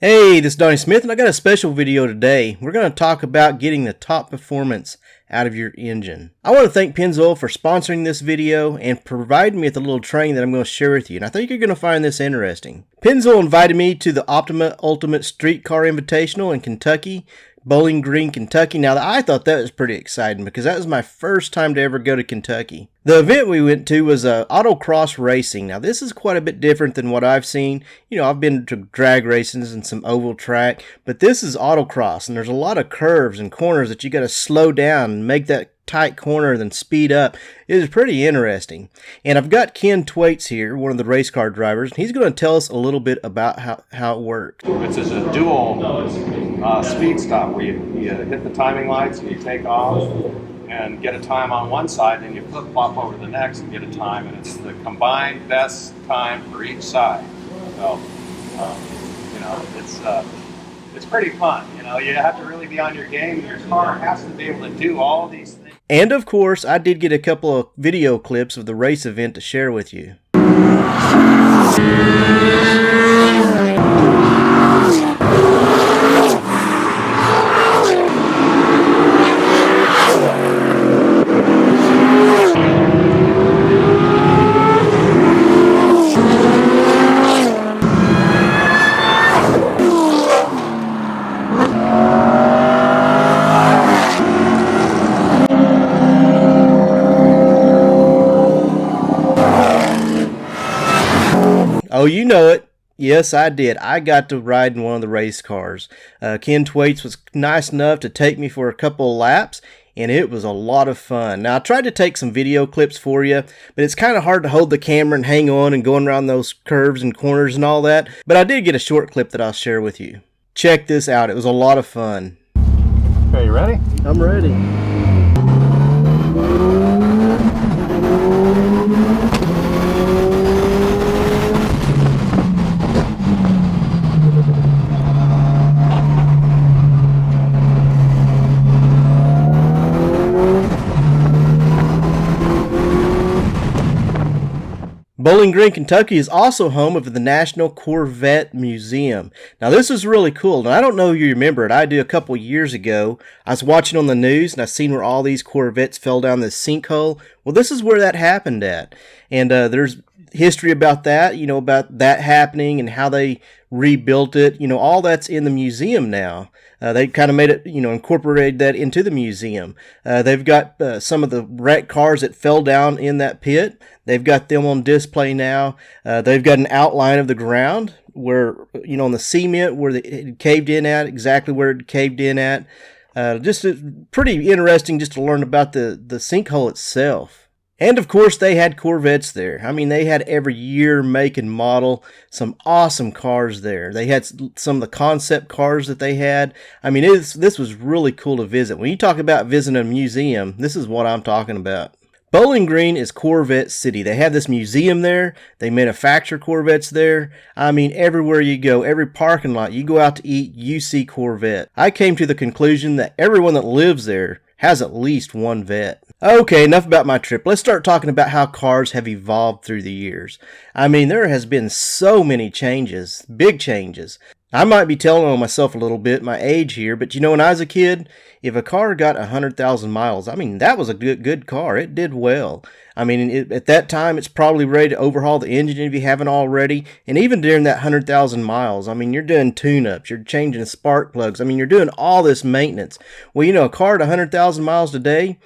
Hey, this is Donnie Smith, and I got a special video today. We're going to talk about getting the top performance out of your engine. I want to thank Pennzoil for sponsoring this video and providing me with a little training that I'm going to share with you, and I think you're going to find this interesting. Pennzoil invited me to the Optima Ultimate Streetcar Invitational in Kentucky, Bowling Green, Kentucky. Now, I thought that was pretty exciting because that was my first time to ever go to Kentucky. The event we went to was autocross racing. Now, this is quite a bit different than what I've seen. You know, I've been to drag races and some oval track, but this is autocross, and there's a lot of curves and corners that you got to slow down and make that tight corner, then speed up. It is pretty interesting. And I've got Ken TWAITS here, one of the race car drivers, and he's going to tell us a little bit about how it works. It's a dual speed stop where you hit the timing lights and you take off and get a time on one side, and you flip-flop over to the next and get a time, and it's the combined best time for each side. So, you know, it's pretty fun. You know, you have to really be on your game. Your car has to be able to do all these things. And of course, I did get a couple of video clips of the race event to share with you. Oh, you know it. Yes, I did. I got to ride in one of the race cars. Ken TWAITS was nice enough to take me for a couple of laps, and it was a lot of fun. Now, I tried to take some video clips for you, but it's kind of hard to hold the camera and hang on and going around those curves and corners and all that. But I did get a short clip that I'll share with you. Check this out. It was a lot of fun. Okay, you ready? I'm ready. Bowling Green, Kentucky is also home of the National Corvette Museum. Now, this is really cool, and I don't know if you remember it. I did a couple years ago. I was watching on the news, and I seen where all these Corvettes fell down this sinkhole. Well, this is where that happened at, and there's history about that, you know, about that happening and how they rebuilt it. You know, all that's in the museum now. They kind of made it, you know, incorporated that into the museum. They've got some of the wrecked cars that fell down in that pit. They've got them on display now. They've got an outline of the ground where, you know, on the cement where it caved in at, exactly where it caved in at. Just pretty interesting just to learn about the sinkhole itself. And of course, they had Corvettes there. I mean, they had every year, make, and model. Some awesome cars there. They had some of the concept cars that they had. I mean, this was really cool to visit. When you talk about visiting a museum, this is what I'm talking about. Bowling Green is Corvette City. They have this museum there. They manufacture Corvettes there. I mean, everywhere you go, every parking lot you go out to eat, you see Corvette. I came to the conclusion that everyone that lives there has at least one vet. Okay, enough about my trip. Let's start talking about how cars have evolved through the years. I mean, there has been so many changes, big changes. I might be telling on myself a little bit, my age here, but you know, when I was a kid, if a car got 100,000 miles, I mean, that was a good car. It did well. I mean, at that time, it's probably ready to overhaul the engine if you haven't already. And even during that 100,000 miles, I mean, you're doing tune-ups, you're changing spark plugs. I mean, you're doing all this maintenance. Well, you know, a car at 100,000 miles today,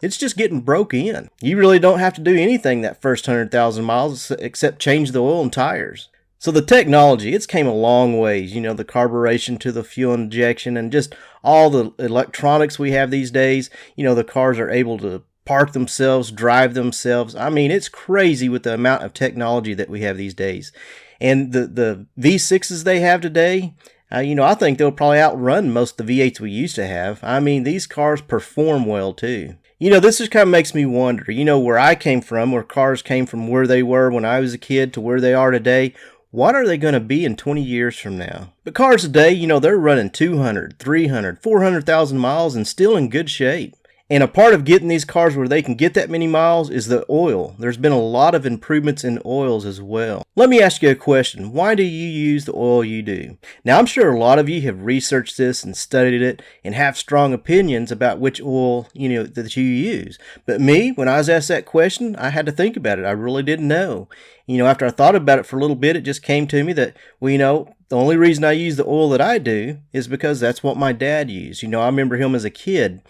it's just getting broke in. You really don't have to do anything that first 100,000 miles except change the oil and tires. So the technology, it's came a long ways, you know, the carburation to the fuel injection and just all the electronics we have these days. You know, the cars are able to park themselves, drive themselves. I mean, it's crazy with the amount of technology that we have these days. And the V6s they have today, you know, I think they'll probably outrun most of the V8s we used to have. I mean, these cars perform well too. You know, this just kind of makes me wonder, you know, where I came from, where cars came from where they were when I was a kid to where they are today. What are they going to be in 20 years from now? But cars today, you know, they're running 200, 300, 400,000 miles and still in good shape. And a part of getting these cars where they can get that many miles is the oil. There's been a lot of improvements in oils as well. Let me ask you a question. Why do you use the oil you do? Now, I'm sure a lot of you have researched this and studied it and have strong opinions about which oil, that you use. But me, when I was asked that question, I had to think about it. I really didn't know. After I thought about it for a little bit, it just came to me that, the only reason I use the oil that I do is because that's what my dad used. I remember him as a kid,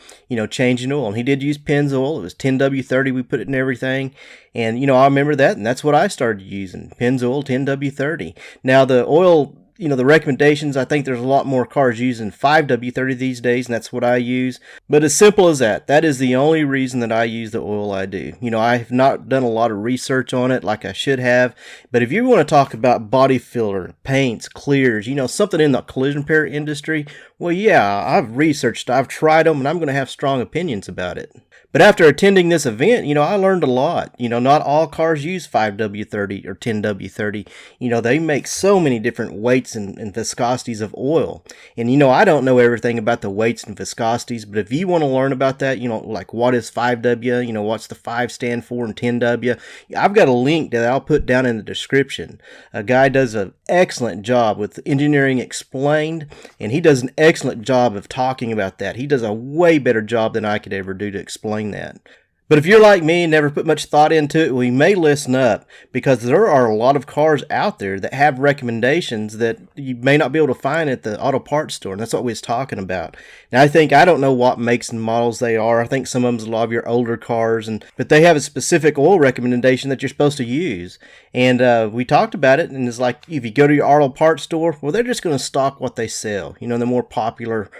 changing oil. And he did use Pennzoil. It was 10W30. We put it in everything. And, I remember that. And that's what I started using. Pennzoil 10W30. Now, the oil, the recommendations, I think there's a lot more cars using 5W30 these days, and that's what I use. But as simple as that, that is the only reason that I use the oil I do. I have not done a lot of research on it like I should have. But if you want to talk about body filler, paints, clears, something in the collision repair industry, well, yeah, I've researched, I've tried them, and I'm going to have strong opinions about it. But after attending this event, I learned a lot. Not all cars use 5W30 or 10W30. They make so many different weights and viscosities of oil. And, I don't know everything about the weights and viscosities, but if you want to learn about that, like what is 5W, what's the 5 stand for, and 10W, I've got a link that I'll put down in the description. A guy does an excellent job with Engineering Explained, and he does an excellent job of talking about that. He does a way better job than I could ever do to explain that. But if you're like me and never put much thought into it, we may listen up, because there are a lot of cars out there that have recommendations that you may not be able to find at the auto parts store, and that's what we was talking about. Now, I don't know what makes and models they are. I think some of them's a lot of your older cars, but they have a specific oil recommendation that you're supposed to use. And we talked about it, and it's like, if you go to your auto parts store, well, they're just going to stock what they sell, the more popular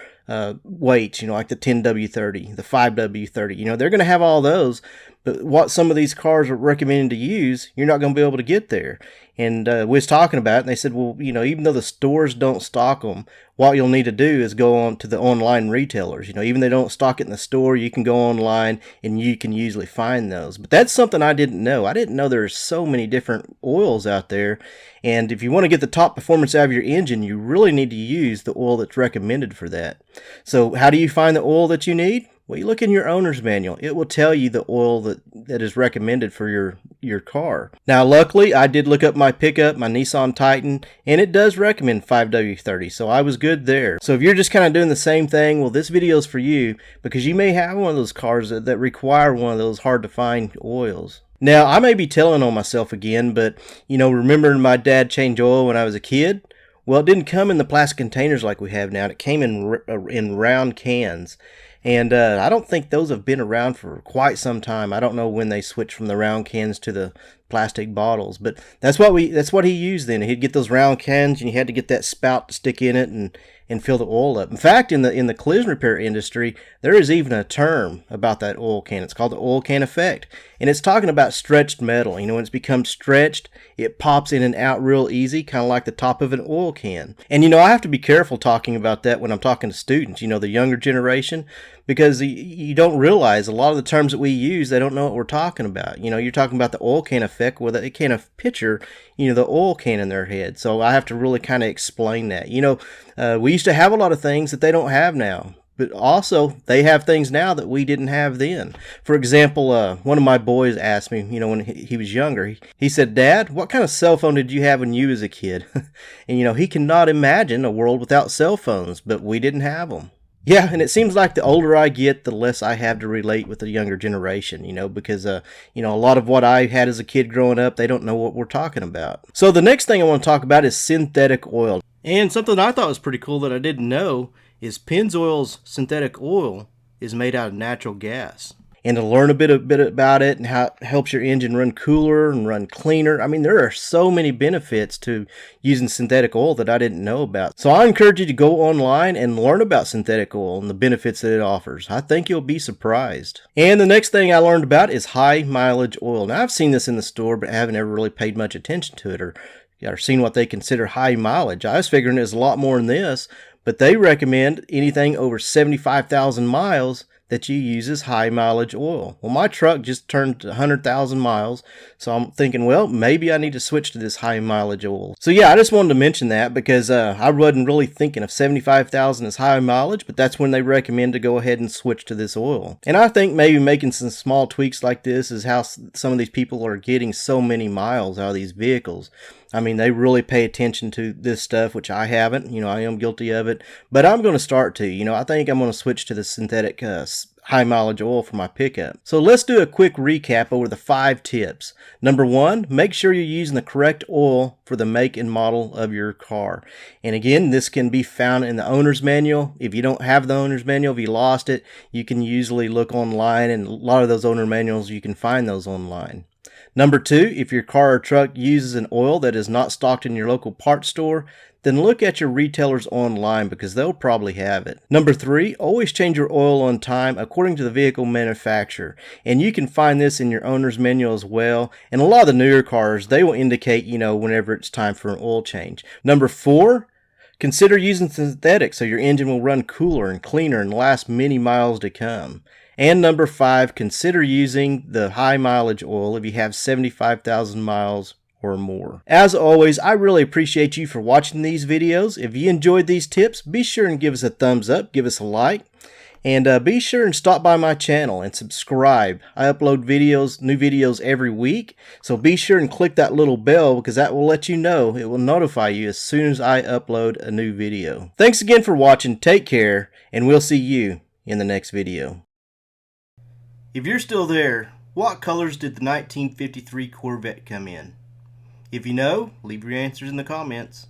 weights, like the 10W30, the 5W30, they're going to have all those, but what some of these cars are recommending to use, you're not going to be able to get there. And we was talking about it, and they said, well, even though the stores don't stock them, what you'll need to do is go on to the online retailers. Even if they don't stock it in the store, you can go online and you can usually find those. But that's something I didn't know. I didn't know there's so many different oils out there. And if you want to get the top performance out of your engine, you really need to use the oil that's recommended for that. So how do you find the oil that you need? Well, you look in your owner's manual. It will tell you the oil that is recommended for your car. Now, luckily, I did look up my pickup, my Nissan Titan, and it does recommend 5W30, so I was good there. So if you're just kind of doing the same thing, well, this video is for you, because you may have one of those cars that require one of those hard-to-find oils. Now, I may be telling on myself again, but, remembering my dad changed oil when I was a kid, well, it didn't come in the plastic containers like we have now. It came in round cans. And I don't think those have been around for quite some time. I don't know when they switched from the round cans to the plastic bottles, but that's what he used then. He'd get those round cans, and you had to get that spout to stick in it and fill the oil up. In fact, in the collision repair industry, there is even a term about that oil can. It's called the oil can effect, and it's talking about stretched metal. When it's become stretched, it pops in and out real easy, kind of like the top of an oil can. And I have to be careful talking about that when I'm talking to students, the younger generation, because you don't realize a lot of the terms that we use, they don't know what we're talking about. You're talking about the oil can effect, well, they can't picture, the oil can in their head. So I have to really kind of explain that. We used to have a lot of things that they don't have now, but also they have things now that we didn't have then. For example, one of my boys asked me, when he was younger, he said, "Dad, what kind of cell phone did you have when you was a kid?" And he cannot imagine a world without cell phones, but we didn't have them. Yeah, and it seems like the older I get, the less I have to relate with the younger generation, because, a lot of what I had as a kid growing up, they don't know what we're talking about. So the next thing I want to talk about is synthetic oil. And something I thought was pretty cool that I didn't know is PENNZOIL'S synthetic oil is made out of natural gas. And to learn a bit about it and how it helps your engine run cooler and run cleaner. I mean, there are so many benefits to using synthetic oil that I didn't know about. So I encourage you to go online and learn about synthetic oil and the benefits that it offers. I think you'll be surprised. And the next thing I learned about is high mileage oil. Now, I've seen this in the store, but I haven't ever really paid much attention to it or seen what they consider high mileage. I was figuring it was a lot more than this, but they recommend anything over 75,000 miles that you use is high mileage oil. Well, my truck just turned 100,000 miles, so I'm thinking, well, maybe I need to switch to this high mileage oil. So yeah, I just wanted to mention that because I wasn't really thinking of 75,000 as high mileage, but that's when they recommend to go ahead and switch to this oil. And I think maybe making some small tweaks like this is how some of these people are getting so many miles out of these vehicles. I mean, they really pay attention to this stuff, which I haven't. You know, I am guilty of it, but I'm going to start to. You know, I think I'm going to switch to the synthetic high mileage oil for my pickup. So let's do a quick recap over the 5 tips. Number 1, make sure you're using the correct oil for the make and model of your car. And again, this can be found in the owner's manual. If you don't have the owner's manual, if you lost it, you can usually look online, and a lot of those owner manuals, you can find those online. Number 2, if your car or truck uses an oil that is not stocked in your local parts store, then look at your retailers online because they'll probably have it. Number 3, always change your oil on time according to the vehicle manufacturer. And you can find this in your owner's manual as well. And a lot of the newer cars, they will indicate, you know, whenever it's time for an oil change. Number 4, consider using synthetic so your engine will run cooler and cleaner and last many miles to come. And number 5, consider using the high mileage oil if you have 75,000 miles or more. As always, I really appreciate you for watching these videos. If you enjoyed these tips, be sure and give us a thumbs up, give us a like, and be sure and stop by my channel and subscribe. I upload videos, new videos every week, so be sure and click that little bell because that will let you know, it will notify you as soon as I upload a new video. Thanks again for watching, take care, and we'll see you in the next video. If you're still there, what colors did the 1953 Corvette come in? If you know, leave your answers in the comments.